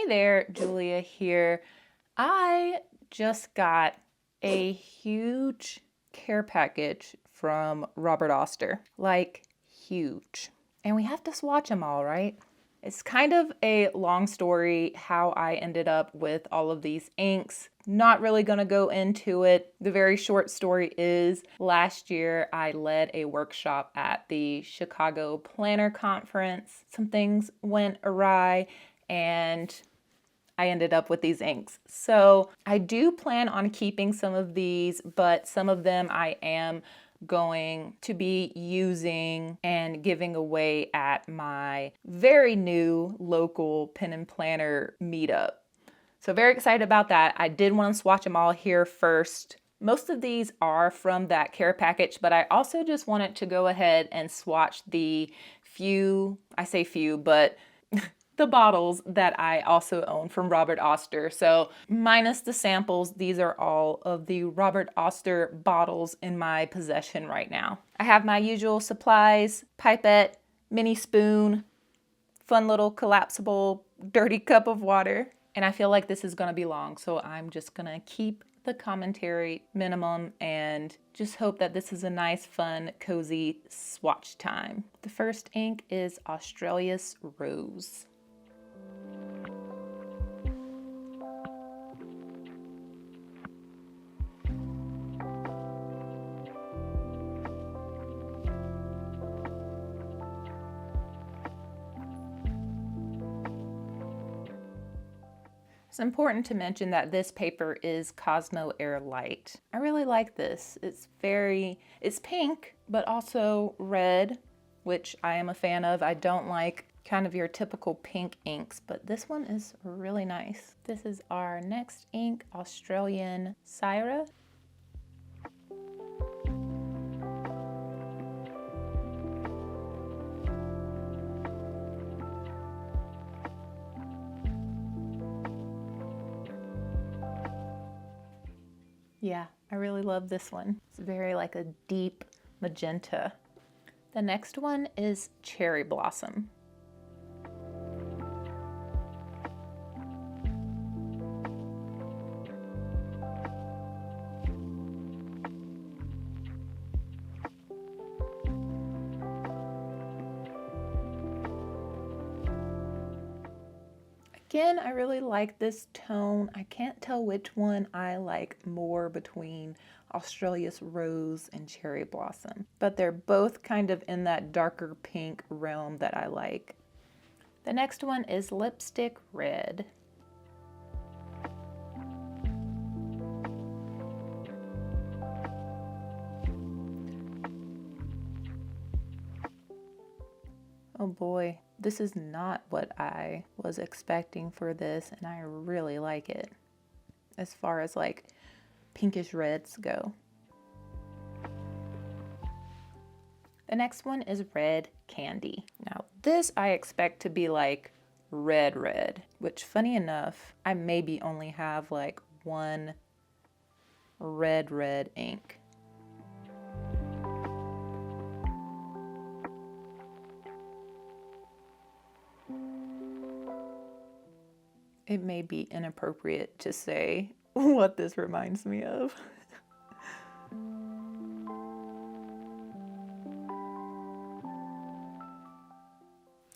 there, Julia here. I just got a huge care package from Robert Oster, like huge. And we have to swatch them all, right? It's kind of a long story how I ended up with all of these inks. Not really gonna go into it. The very short story is last year I led a workshop at the Chicago Planner Conference. Some things went awry and I ended up with these inks. So I do plan on keeping some of these, but some of them I am going to be using and giving away at my very new local pen and planner meetup. So very excited about that. I did want to swatch them all here first. Most of these are from that care package, but I also just wanted to go ahead and swatch the few, I say few, but the bottles that I also own from Robert Oster. So minus the samples, these are all of the Robert Oster bottles in my possession right now. I have my usual supplies, pipette, mini spoon, fun little collapsible dirty cup of water. And I feel like this is gonna be long, so I'm just gonna keep the commentary minimum and just hope that this is a nice, fun, cozy swatch time. The first ink is Australia's Rose. It's important to mention that this paper is Cosmo Air Light. I really like this. It's pink, but also red, which I am a fan of. I don't like kind of your typical pink inks, but this one is really nice. This is our next ink, Australian Syra. Yeah, I really love this one. It's very like a deep magenta. The next one is Cherry Blossom. Again, I really like this tone. I can't tell which one I like more between Australia's Rose and Cherry Blossom, but they're both kind of in that darker pink realm that I like. The next one is Lipstick Red. Oh boy, this is not what I was expecting for this, and I really like it as far as like pinkish reds go. The next one is Red Candy. Now this I expect to be like red, which funny enough, I maybe only have like one red ink. It may be inappropriate to say what this reminds me of.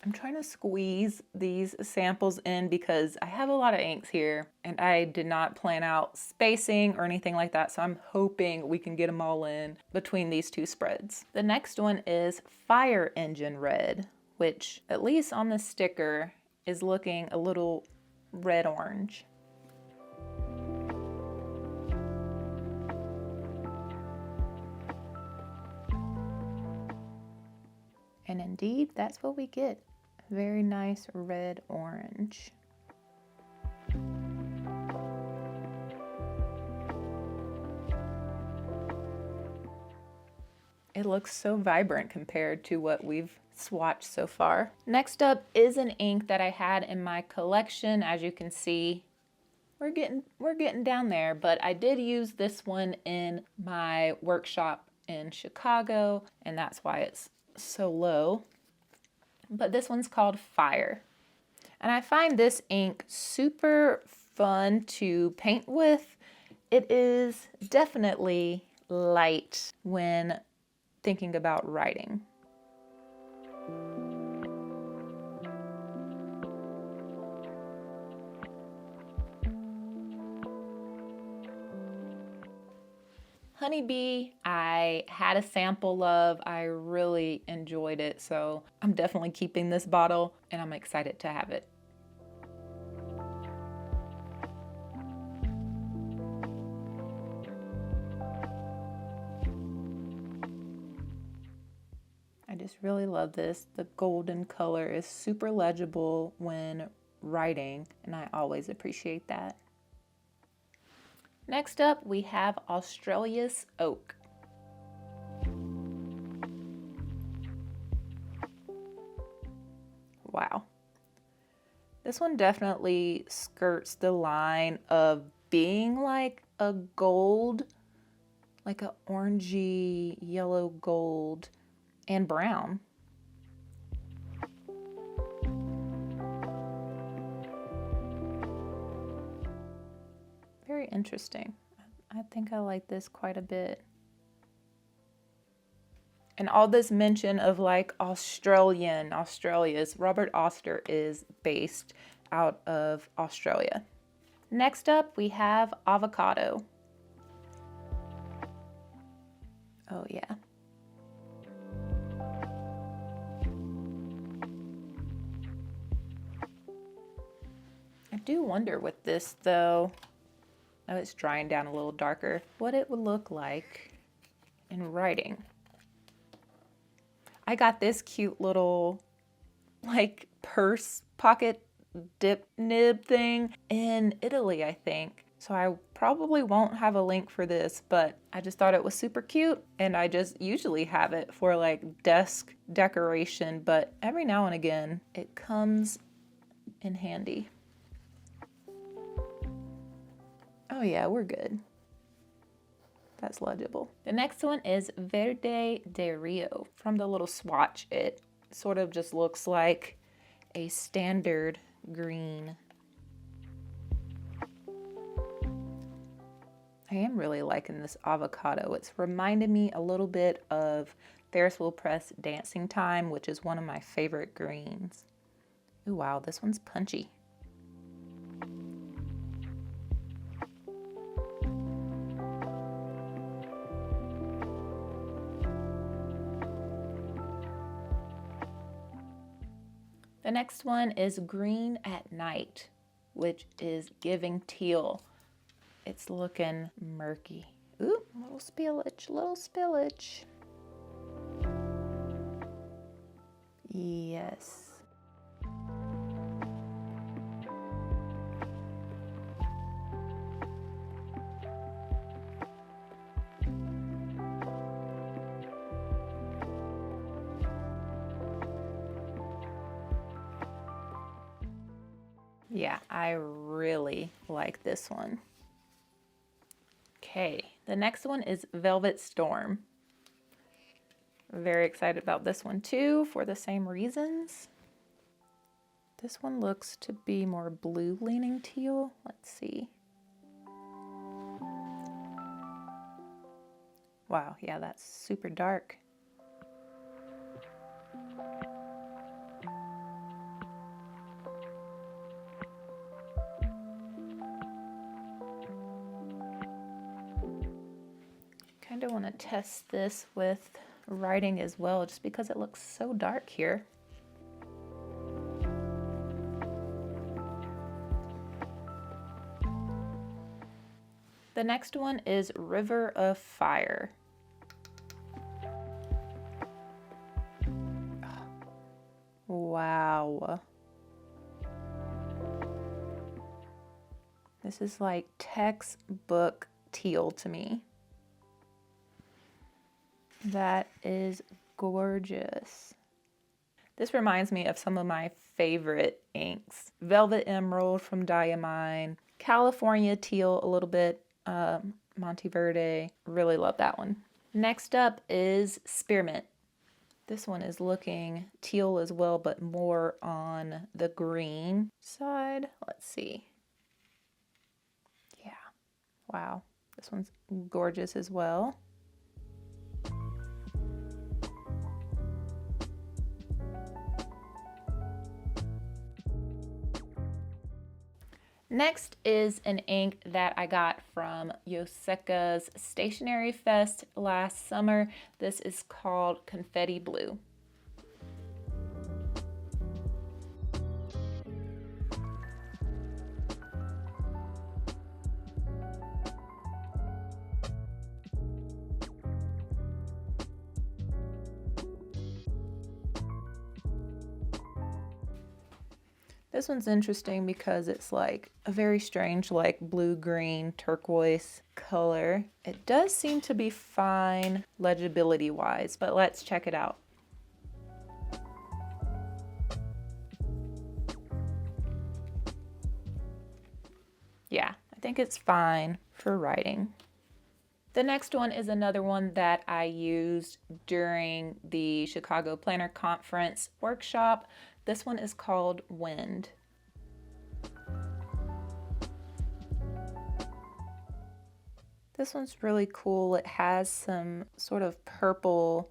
I'm trying to squeeze these samples in because I have a lot of inks here and I did not plan out spacing or anything like that, so I'm hoping we can get them all in between these two spreads. The next one is Fire Engine Red, which at least on the sticker is looking a little red-orange. And indeed, that's what we get. Very nice red-orange. It looks so vibrant compared to what we've swatched so far. Next up is an ink that I had in my collection. As you can see, we're getting down there, but I did use this one in my workshop in Chicago, and that's why it's so low. But this one's called Fire. And I find this ink super fun to paint with. It is definitely light when thinking about writing. Honeybee, I had a sample of. I really enjoyed it, so I'm definitely keeping this bottle and I'm excited to have it. I just really love this. The golden color is super legible when writing, and I always appreciate that. Next up, we have Australia's Oak. Wow. This one definitely skirts the line of being like a gold, like a orangey yellow gold and brown. Very interesting. I think I like this quite a bit. And all this mention of like Australia's, Robert Oster is based out of Australia. Next up, we have Avocado. Oh yeah. I do wonder with this though, now it's drying down a little darker, what it would look like in writing. I got this cute little like purse pocket dip nib thing in Italy, I think. So I probably won't have a link for this, but I just thought it was super cute, and I just usually have it for like desk decoration, but every now and again it comes in handy. Oh yeah, we're good. That's legible. The next one is Verde de Rio. From the little swatch, it sort of just looks like a standard green. I am really liking this avocado. It's reminded me a little bit of Ferris Wheel Press Dancing Time, which is one of my favorite greens. Ooh, wow, this one's punchy. The next one is Green at Night, which is giving teal. It's looking murky. Ooh, little spillage, little spillage. Yes. Yeah, I really like this one. Okay, the next one is Velvet Storm. Very excited about this one too for the same reasons. This one looks to be more blue leaning teal. Let's see. Wow, yeah, that's super dark. Kind of want to test this with writing as well, just because it looks so dark here. The next one is River of Fire. Wow. This is like textbook teal to me. That is gorgeous. This reminds me of some of my favorite inks. Velvet Emerald from Diamine, California Teal a little bit, Monteverde. Really love that one. Next up is Spearmint. This one is looking teal as well, but more on the green side. Let's see. Yeah, wow. This one's gorgeous as well. Next is an ink that I got from Yoseka's Stationery Fest last summer. This is called Confetti Blue. This one's interesting because it's like a very strange like blue-green turquoise color. It does seem to be fine legibility-wise, but let's check it out. Yeah, I think it's fine for writing. The next one is another one that I used during the Chicago Planner Conference workshop. This one is called Wind. This one's really cool. It has some sort of purple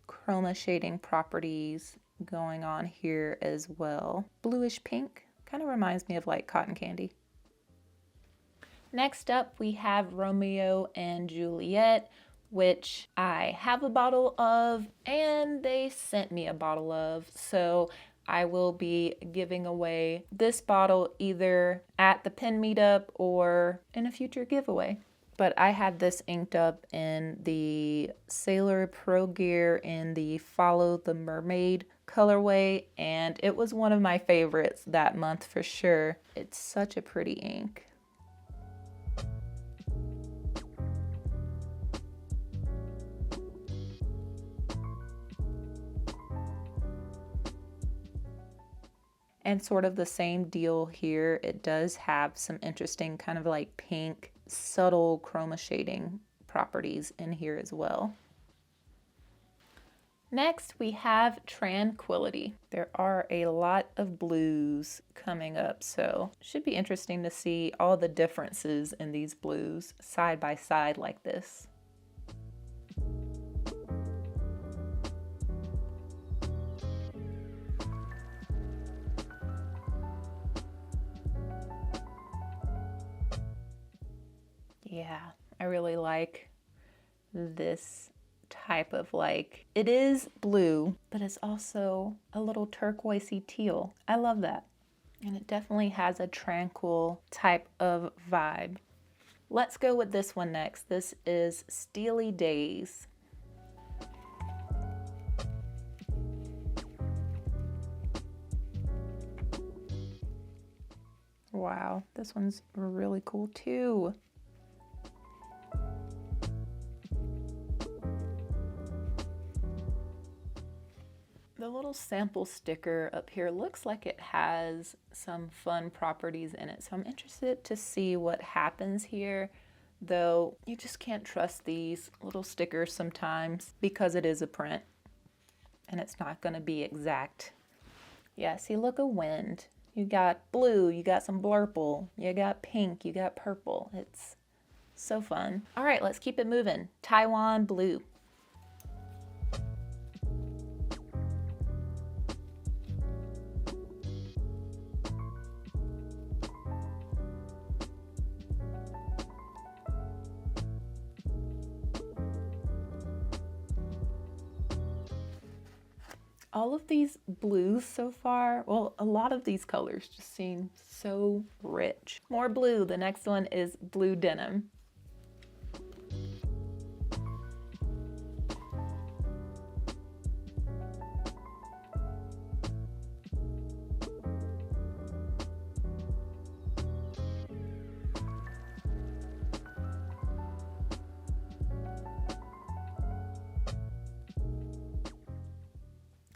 chroma shading properties going on here as well. Bluish pink, kind of reminds me of like cotton candy. Next up, we have Romeo and Juliet, which I have a bottle of and they sent me a bottle of. So I will be giving away this bottle either at the pen meetup or in a future giveaway. But I had this inked up in the Sailor Pro Gear in the Follow the Mermaid colorway, and it was one of my favorites that month for sure. It's such a pretty ink. And sort of the same deal here. It does have some interesting kind of like pink, subtle chroma shading properties in here as well. Next, we have Tranquility. There are a lot of blues coming up, so it should be interesting to see all the differences in these blues side by side like this. Yeah, I really like this type of like, it is blue, but it's also a little turquoisey teal. I love that. And it definitely has a tranquil type of vibe. Let's go with this one next. This is Steely Days. Wow, this one's really cool too. The little sample sticker up here looks like it has some fun properties in it, so I'm interested to see what happens here, though you just can't trust these little stickers sometimes because it is a print and it's not going to be exact. Yeah, see, look, a wind. You got blue, you got some blurple, you got pink, you got purple. It's so fun. All right, let's keep it moving. Taiwan Blue. All of these blues so far, well, a lot of these colors just seem so rich. More blue. The next one is Blue Denim.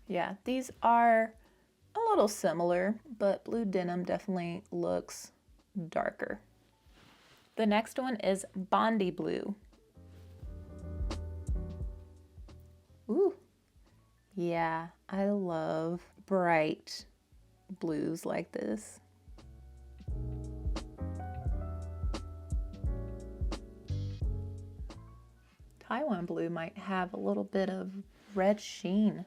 Yeah, these are a little similar, but Blue Denim definitely looks darker. The next one is Bondi Blue. Ooh, Yeah, I love bright blues like this. Taiwan blue might have a little bit of red sheen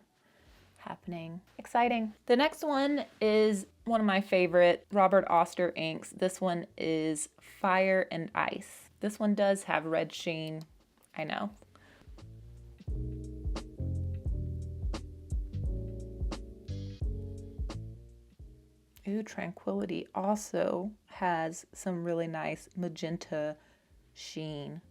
happening. Exciting. The next one is one of my favorite Robert Oster inks. This one is Fire and Ice. This one does have red sheen, I know. Ooh, Tranquility also has some really nice magenta sheen.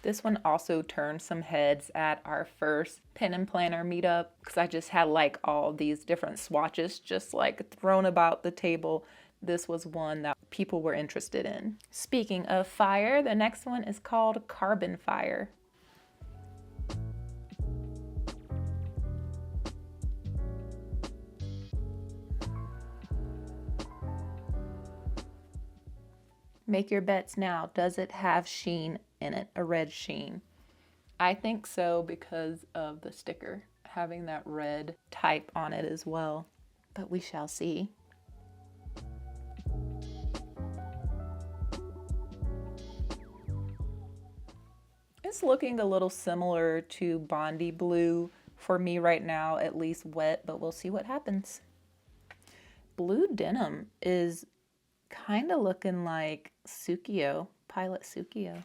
This one also turned some heads at our first pen and planner meetup because I just had like all these different swatches just like thrown about the table. This was one that people were interested in. Speaking of fire, the next one is called Carbon Fire. Make your bets now. Does it have sheen in it, a red sheen? I think so because of the sticker having that red type on it as well, but we shall see. It's looking a little similar to Bondi Blue for me right now, at least wet, but we'll see what happens. Blue Denim is kind of looking like Tsukio, Pilot Tsukio.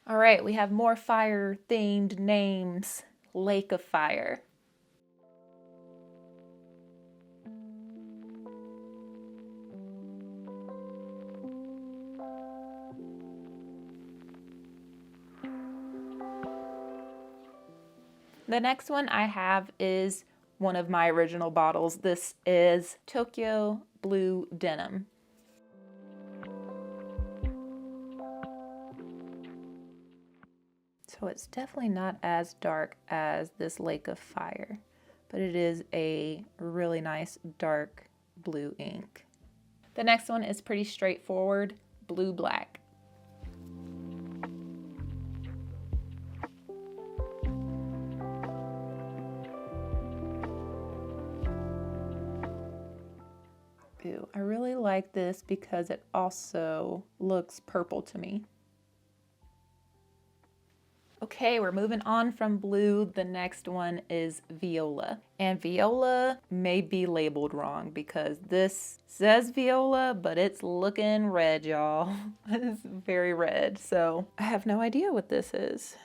All right, we have more fire themed names. Lake of Fire. The next one I have is one of my original bottles. This is Tokyo Blue Denim. So it's definitely not as dark as this Lake of Fire, but it is a really nice dark blue ink. The next one is pretty straightforward, Blue Black. Ooh, I really like this because it also looks purple to me. Okay, we're moving on from blue. The next one is Viola. And Viola may be labeled wrong because this says Viola, but it's looking red, y'all. It's very red, so I have no idea what this is.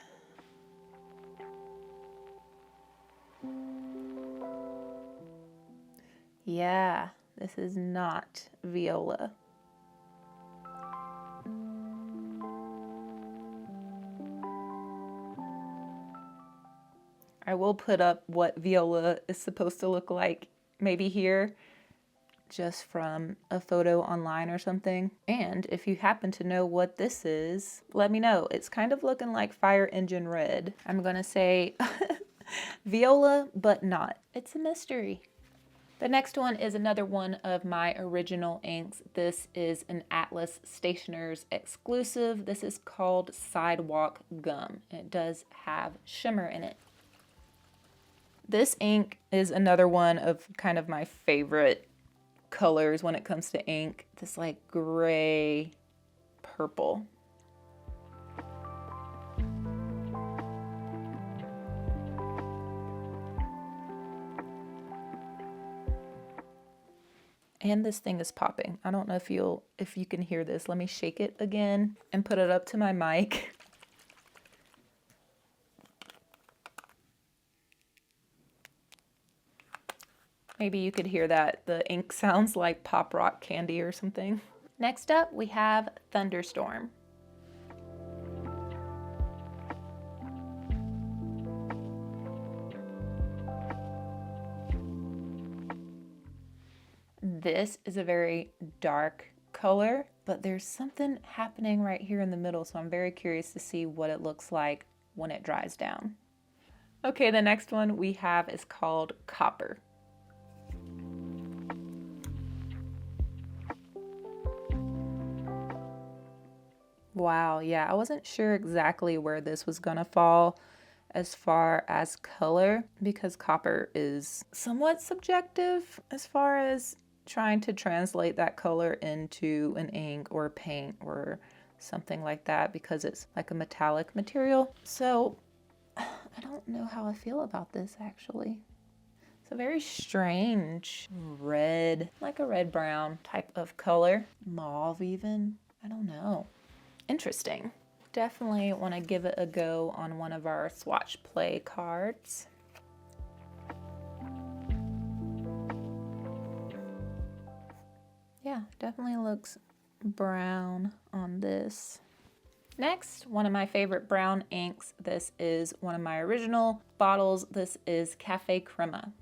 Yeah, this is not Viola. I will put up what Viola is supposed to look like maybe here, just from a photo online or something. And if you happen to know what this is, let me know. It's kind of looking like Fire Engine Red. I'm gonna say Viola, but not. It's a mystery. The next one is another one of my original inks. This is an Atlas Stationers exclusive. This is called Sidewalk Gum. It does have shimmer in it. This ink is another one of kind of my favorite colors when it comes to ink. This like gray purple. And this thing is popping. I don't know if you can hear this. Let me shake it again and put it up to my mic. Maybe you could hear that. The ink sounds like pop rock candy or something. Next up, we have Thunderstorm. This is a very dark color, but there's something happening right here in the middle, so I'm very curious to see what it looks like when it dries down. Okay, the next one we have is called Copper. Wow, yeah, I wasn't sure exactly where this was gonna fall as far as color because copper is somewhat subjective as far as trying to translate that color into an ink or paint or something like that because it's like a metallic material. So I don't know how I feel about this actually. It's a very strange red, like a red brown type of color. Mauve even, I don't know. Interesting. Definitely want to give it a go on one of our Swatch play cards. Yeah, definitely looks brown on this. Next, one of my favorite brown inks. This is one of my original bottles. This is Cafe Crema.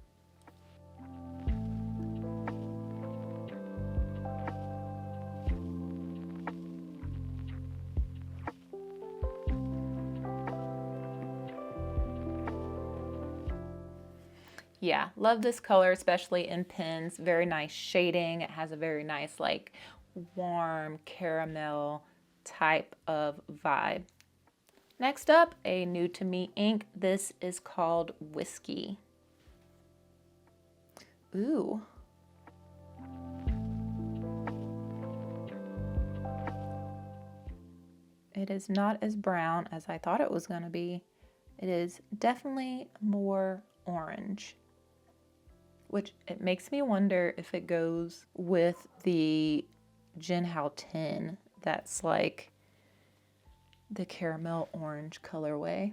Yeah, love this color, especially in pens. Very nice shading. It has a very nice, like, warm caramel type of vibe. Next up, a new to me ink. This is called Whiskey. Ooh. It is not as brown as I thought it was going to be. It is definitely more orange, which it makes me wonder if it goes with the Jinhao 10 that's like the caramel orange colorway.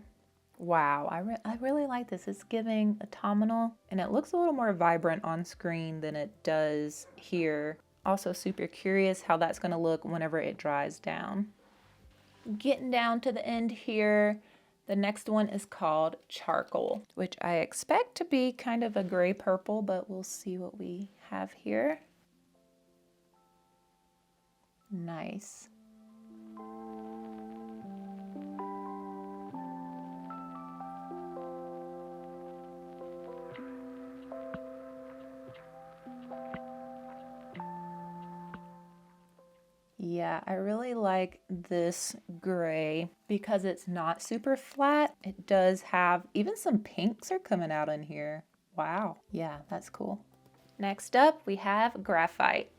Wow, I really like this. It's giving autumnal and it looks a little more vibrant on screen than it does here. Also super curious how that's going to look whenever it dries down. Getting down to the end here, the next one is called Charcoal, which I expect to be kind of a gray purple, but we'll see what we have here. Nice. Yeah, I really like this gray because it's not super flat. It does have, even some pinks are coming out in here. Wow. Yeah, that's cool. Next up, we have Graphite.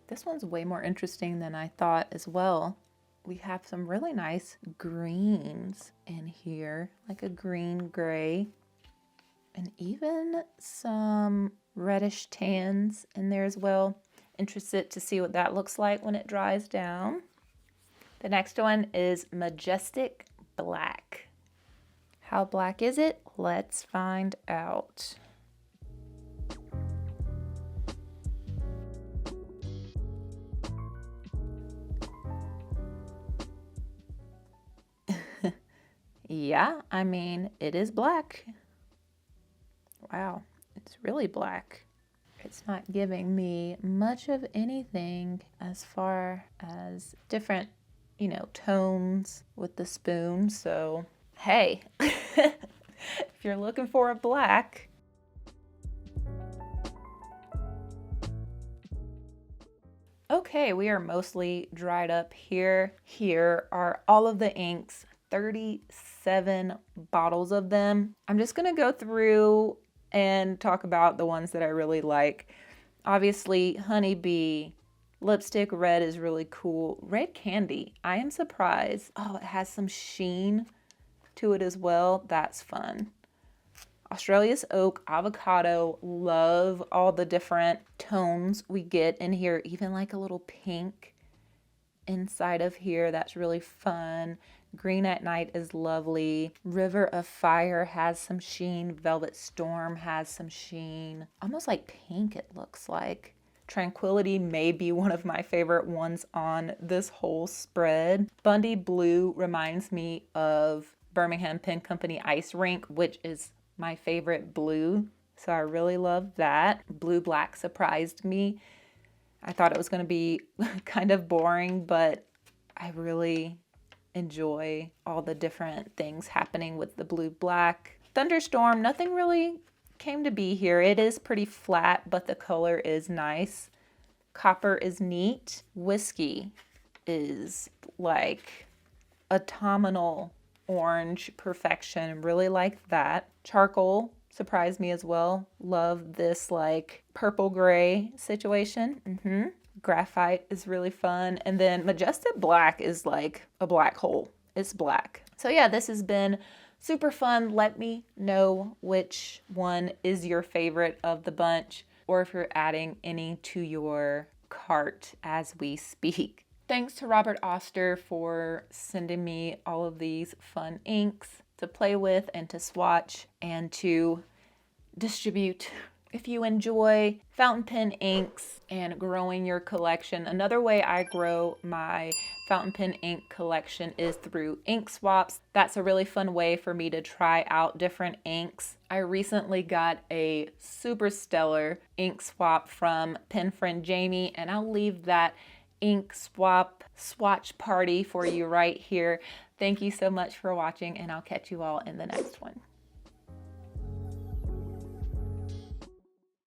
This one's way more interesting than I thought as well. We have some really nice greens in here, like a green gray, and even some reddish tans in there as well. Interested to see what that looks like when it dries down. The next one is Majestic Black. How black is it? Let's find out. Yeah, I mean, it is black. Wow, it's really black. It's not giving me much of anything as far as different, tones with the spoon. So, hey, if you're looking for a black, okay, we are mostly dried up here. Here are all of the inks, 37 bottles of them. I'm just gonna go through and talk about the ones that I really like. Obviously, Honeybee, Lipstick Red is really cool. Red Candy, I am surprised. Oh, it has some sheen to it as well. That's fun. Australia's Oak, Avocado, love all the different tones we get in here, even like a little pink inside of here. That's really fun. Green at Night is lovely. River of Fire has some sheen. Velvet Storm has some sheen. Almost like pink it looks like. Tranquility may be one of my favorite ones on this whole spread. Bundy Blue reminds me of Birmingham Pen Company Ice Rink, which is my favorite blue. So I really love that. Blue Black surprised me. I thought it was going to be kind of boring, but I really enjoy all the different things happening with the blue black. Thunderstorm, nothing really came to be here. It is pretty flat, but the color is nice. Copper is neat. Whiskey is like autumnal orange perfection. Really like that. Charcoal surprised me as well. Love this like purple gray situation. Graphite is really fun. And then Majestic Black is like a black hole. It's black. So yeah, this has been super fun. Let me know which one is your favorite of the bunch, or if you're adding any to your cart as we speak. Thanks to Robert Oster for sending me all of these fun inks to play with and to swatch and to distribute. If you enjoy fountain pen inks and growing your collection, another way I grow my fountain pen ink collection is through ink swaps. That's a really fun way for me to try out different inks. I recently got a super stellar ink swap from pen friend Jamie, and I'll leave that ink swap swatch party for you right here. Thank you so much for watching, and I'll catch you all in the next one.